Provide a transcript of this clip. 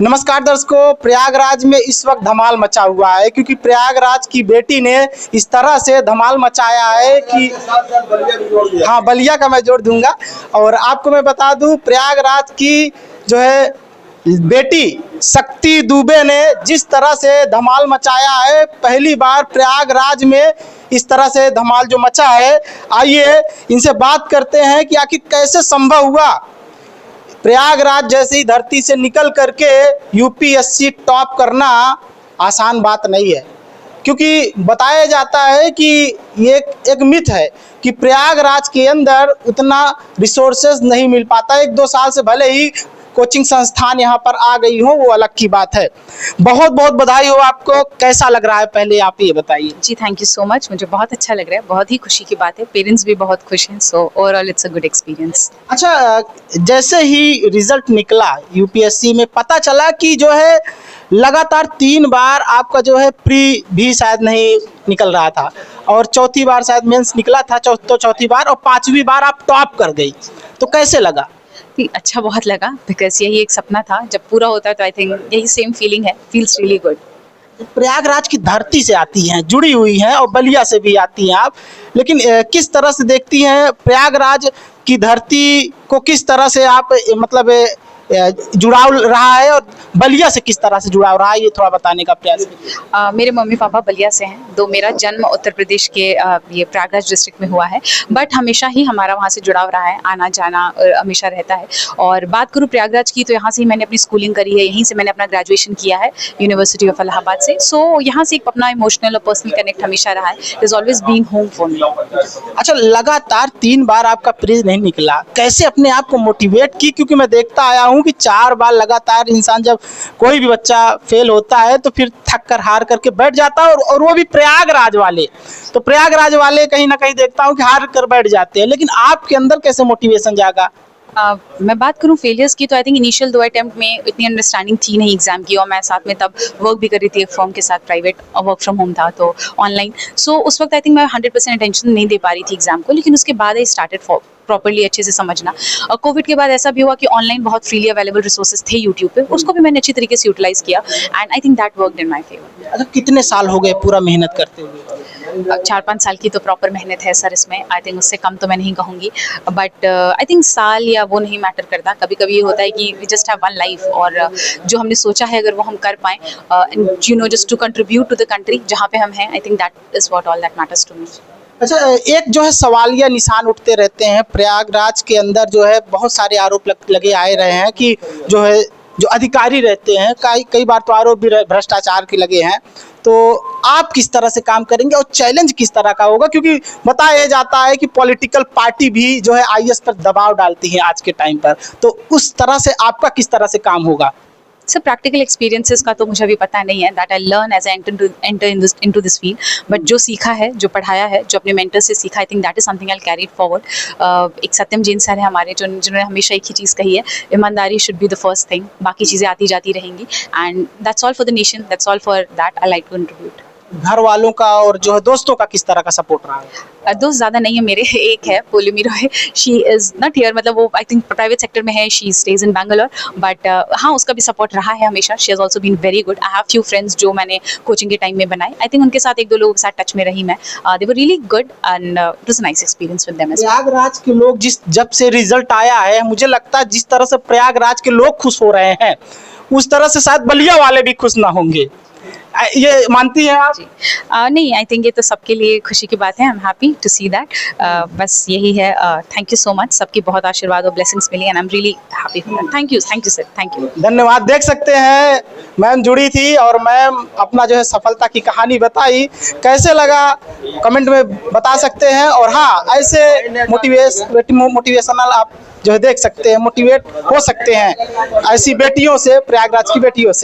नमस्कार दर्शकों, प्रयागराज में इस वक्त धमाल मचा हुआ है क्योंकि प्रयागराज की बेटी ने इस तरह से धमाल मचाया है कि हाँ, बलिया का मैं जोड़ दूंगा। और आपको मैं बता दूं, प्रयागराज की जो है बेटी शक्ति दुबे ने जिस तरह से धमाल मचाया है, पहली बार प्रयागराज में इस तरह से धमाल जो मचा है। आइए इनसे बात करते हैं कि आखिर कैसे संभव हुआ। प्रयागराज जैसी धरती से निकल करके यूपीएससी टॉप करना आसान बात नहीं है, क्योंकि बताया जाता है कि ये एक मिथ है कि प्रयागराज के अंदर उतना रिसोर्सेज नहीं मिल पाता। 1-2 साल से भले ही कोचिंग संस्थान यहाँ पर आ गई हो, वो अलग की बात है। बहुत बहुत बधाई हो आपको। कैसा लग रहा है, पहले आप ये बताइए। जी, थैंक यू सो मच। मुझे बहुत अच्छा लग रहा है, बहुत ही खुशी की बात है। पेरेंट्स भी बहुत खुश हैं, so overall it's a good experience. अच्छा, जैसे ही रिजल्ट निकला यूपीएससी में, पता चला कि जो है लगातार 3 बार आपका जो है प्री भी शायद नहीं निकल रहा था और चौथी बार शायद मेंस निकला था, चौथी बार, और 5वीं बार आप टॉप कर गई। तो कैसे लगा? अच्छा बहुत लगा, बिकॉज यही एक सपना था, जब पूरा होता है तो आई थिंक यही सेम फीलिंग है। Feels really good. प्रयागराज की धरती से आती हैं, जुड़ी हुई हैं, और बलिया से भी आती हैं आप, लेकिन किस तरह से देखती हैं प्रयागराज की धरती को? किस तरह से आप मतलब जुड़ाव रहा है, और बलिया से किस तरह से जुड़ाव रहा है, ये थोड़ा बताने का प्रयास कीजिए। मेरे मम्मी पापा बलिया से हैं, तो मेरा जन्म उत्तर प्रदेश के ये प्रयागराज डिस्ट्रिक्ट में हुआ है, बट हमेशा ही हमारा वहाँ से जुड़ाव रहा है, आना जाना हमेशा रहता है। और बात करूँ प्रयागराज की, तो यहाँ से ही मैंने अपनी स्कूलिंग करी है, यहीं से मैंने अपना ग्रेजुएशन किया है यूनिवर्सिटी ऑफ इलाहाबाद से। सो यहाँ से एक अपना इमोशनल और पर्सनल कनेक्ट हमेशा रहा है। It is always been home for me. अच्छा, लगातार 3 बार आपका प्रीज नहीं निकला, कैसे अपने आप को मोटिवेट की? क्योंकि मैं देखता आया हूँ कि 4 बार लगातार इंसान, जब कोई भी बच्चा फेल होता है तो फिर थक कर हार करके बैठ जाता है, और वो भी प्रयागराज वाले। तो प्रयागराज वाले कहीं ना कहीं देखता हूँ कि हार कर बैठ जाते हैं, लेकिन आपके अंदर कैसे मोटिवेशन जागा? मैं बात करूँ फेलियर्स की, तो आई थिंक इनिशियल 2 अटेम्प्ट में इतनी अंडरस्टैंडिंग थी नहीं एग्जाम की, और मैं साथ में तब वर्क भी कर रही थी एक फर्म के साथ, प्राइवेट वर्क फ्रॉम होम था, तो ऑनलाइन। सो उस वक्त आई थिंक मैं 100% अटेंशन नहीं दे पा रही थी एग्जाम को, लेकिन उसके बाद आई स्टार्टेड प्रॉपर्ली अच्छे से समझना। और कोविड के बाद ऐसा भी हुआ कि ऑनलाइन बहुत फ्रीली अवेलेबल रिसोर्सेज थे यूट्यूब पे, उसको भी मैंने अच्छी तरीके से यूटिलाइज किया, and I think that worked in my favour. अच्छा, कितने साल हो गए पूरा मेहनत करते हुए? 4-5 साल की तो प्रॉपर मेहनत है सर इसमें। आई थिंक उससे कम तो मैं नहीं कहूँगी, बट आई थिंक साल या वो नहीं मैटर करता। कभी कभी ये होता है कि we just have one life, और जो हमने सोचा है अगर वो हम कर पाएँ, you know, just to contribute to the country जहाँ पे हम हैं, I think that is what all that matters to me. अच्छा, एक जो है सवालिया निशान उठते रहते हैं प्रयागराज के अंदर, जो है बहुत सारे आरोप लगे आए रहे हैं कि जो है जो अधिकारी रहते हैं, कई बार तो आरोप भी भ्रष्टाचार के लगे हैं। तो आप किस तरह से काम करेंगे और चैलेंज किस तरह का होगा? क्योंकि बताया जाता है कि पॉलिटिकल पार्टी भी जो है आईएएस पर दबाव डालती है आज के टाइम पर, तो उस तरह से आपका किस तरह से काम होगा? सर प्रैक्टिकल एक्सपीरियंसेस का तो मुझे अभी पता नहीं है, that I learn as I enter into this field, but जो सीखा है, जो पढ़ाया है, जो अपने मेंटर से सीखा, आई think that is something I carry forward. एक सत्यम जैन सर है हमारे, जिन्होंने हमेशा एक ही चीज़ कही है, ईमानदारी should be the first thing, बाकी चीज़ें आती जाती रहेंगी, and that's all for the nation, that's all for that I like to contribute. घर वालों का और जो है दोस्तों का किस तरह का सपोर्ट रहा है? दोस्त ज़्यादा नहीं है मेरे, एक है Paulami Roy, she is not here, मतलब वो आई थिंक प्राइवेट सेक्टर में है, she stays in Bangalore, but हाँ उसका भी सपोर्ट रहा है हमेशा। She has also been very good. I have few friends जो मैंने कोचिंग के टाइम में बनाए, आई थिंक उनके साथ 1-2 लोगों के साथ टच में रही मैं, they were really good, and it was a nice experience with them as well. Prayagraj के लोग जब से रिजल्ट आया है, मुझे लगता है जिस तरह से प्रयागराज के लोग खुश हो रहे हैं, उस तरह से शायद बलिया वाले भी खुश ना होंगे, ये मानती हैं आप? नहीं, आई थिंक ये तो सबके लिए खुशी की बात है। I am happy to see that, बस यही है। थैंक यू सो मच, सबकी बहुत आशीर्वाद और ब्लेसिंग्स मिली, and I am really happy for that. Thank you sir, thank you. धन्यवाद। देख सकते हैं मैम जुड़ी थी और मैम अपना जो है सफलता की कहानी बताई। कैसे लगा कमेंट में बता सकते हैं, और हाँ, ऐसे मोटिवेशनल आप जो है देख सकते हैं, मोटिवेट हो सकते हैं ऐसी बेटियों से, प्रयागराज की बेटियों से।